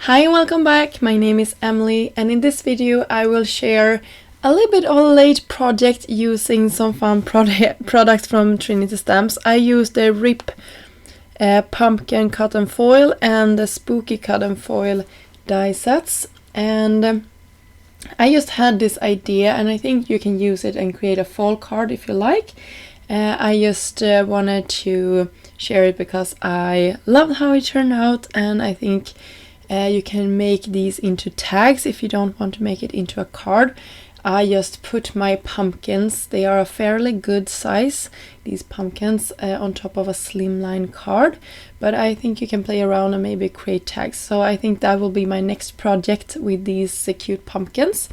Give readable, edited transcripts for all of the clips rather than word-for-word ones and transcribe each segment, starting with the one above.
Hi and welcome back, my name is Emelie, and in this video I will share a little bit of a late project using some fun products from Trinity stamps. I used the RIP pumpkin cotton foil and the spooky cotton foil die sets, and I just had this idea and I think you can use it and create a fall card if you like. I just wanted to share it because I loved how it turned out, and I think you can make these into tags if you don't want to make it into a card. I just put my pumpkins, they are a fairly good size, these pumpkins, on top of a slimline card, but I think you can play around and maybe create tags. So I think that will be my next project with these cute pumpkins.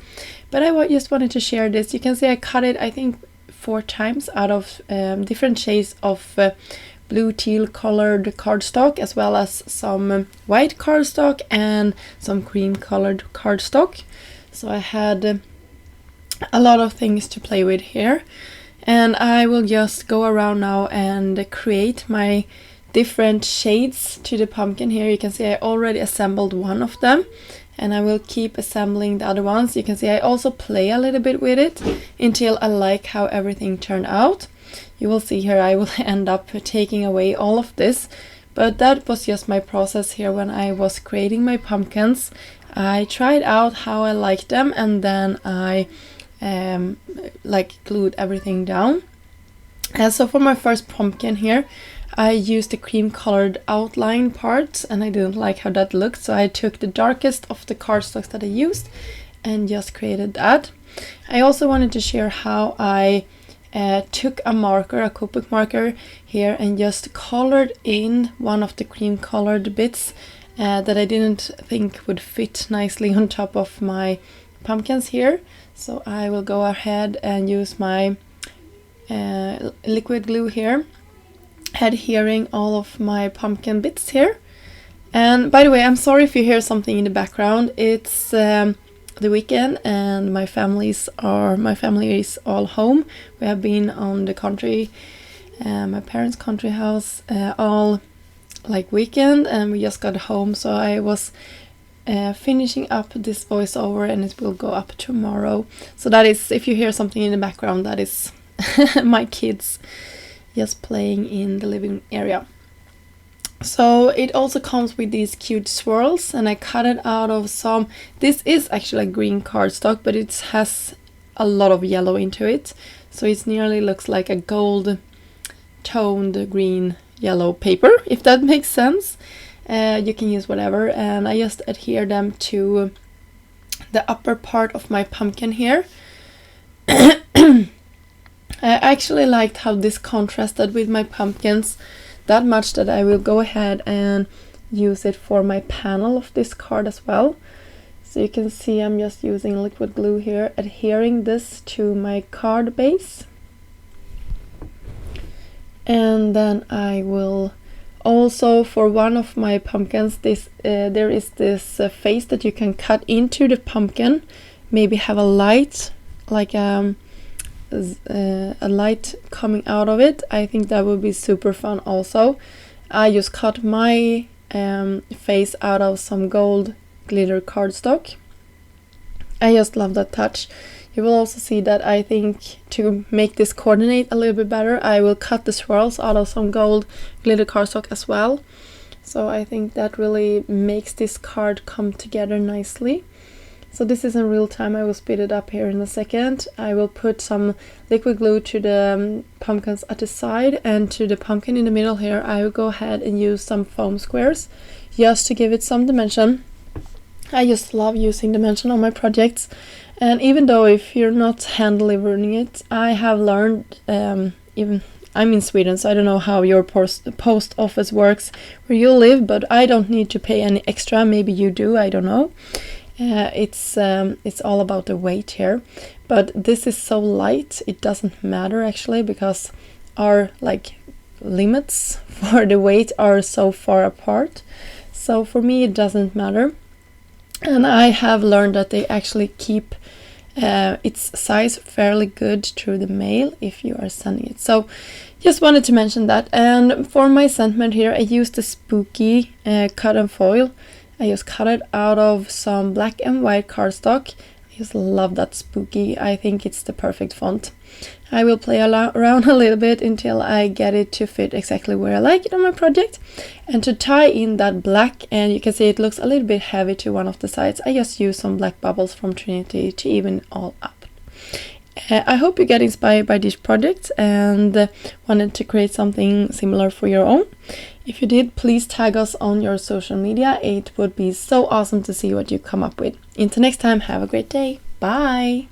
But I just wanted to share this. You can see I cut it, I think 4 times out of different shades of blue teal colored cardstock, as well as some white cardstock and some cream colored cardstock. So I had a lot of things to play with here, and I will just go around now and create my different shades to the pumpkin. Here you can see I already assembled one of them, and I will keep assembling the other ones. You can see I also play a little bit with it until I like how everything turned out. You will see here I will end up taking away all of this, but that was just my process here when I was creating my pumpkins. I tried out how I liked them, and then I glued everything down. And so for my first pumpkin here, I used the cream colored outline parts, and I didn't like how that looked, so I took the darkest of the cardstocks that I used and just created that. I also wanted to share how I took a marker, a Copic marker here, and just colored in one of the cream colored bits that I didn't think would fit nicely on top of my pumpkins here. So I will go ahead and use my liquid glue here, adhering all of my pumpkin bits here. And by the way, I'm sorry if you hear something in the background. It's the weekend and my family is all home. We have been on the country, my parents' country house, all weekend, and we just got home, so I was finishing up this voiceover, and it will go up tomorrow. So that is, if you hear something in the background, that is my kids just playing in the living area. So it also comes with these cute swirls, and I cut it out of some, this is actually a green cardstock, but it has a lot of yellow into it, so it nearly looks like a gold toned green yellow paper, if that makes sense. You can use whatever, and I just adhere them to the upper part of my pumpkin here. I actually liked how this contrasted with my pumpkins that much that I will go ahead and use it for my panel of this card as well. So you can see I'm just using liquid glue here, adhering this to my card base. And then I will also, for one of my pumpkins, there is this face that you can cut into the pumpkin, maybe have a light, like a light coming out of it. I think that would be super fun also. I just cut my face out of some gold glitter cardstock. I just love that touch. You will also see that I think to make this coordinate a little bit better, I will cut the swirls out of some gold glitter cardstock as well. So I think that really makes this card come together nicely. So this is in real time. I will speed it up here in a second. I will put some liquid glue to the pumpkins at the side, and to the pumpkin in the middle here I will go ahead and use some foam squares just to give it some dimension. I just love using dimension on my projects, and even though if you're not hand delivering it, I have learned, even I'm in Sweden, so I don't know how your post office works where you live, but I don't need to pay any extra. Maybe you do, I don't know. It's all about the weight here, but this is so light it doesn't matter actually, because our limits for the weight are so far apart. So for me it doesn't matter, and I have learned that they actually keep its size fairly good through the mail if you are sending it. So just wanted to mention that. And for my sentiment here I used the spooky cotton foil. I just cut it out of some black and white cardstock. I just love that spooky. I think it's the perfect font. I will play around a little bit until I get it to fit exactly where I like it on my project. And to tie in that black, and you can see it looks a little bit heavy to one of the sides, I just use some black bubbles from Trinity to even all up. I hope you get inspired by these projects and wanted to create something similar for your own. If you did, please tag us on your social media. It would be so awesome to see what you come up with. Until next time, have a great day. Bye!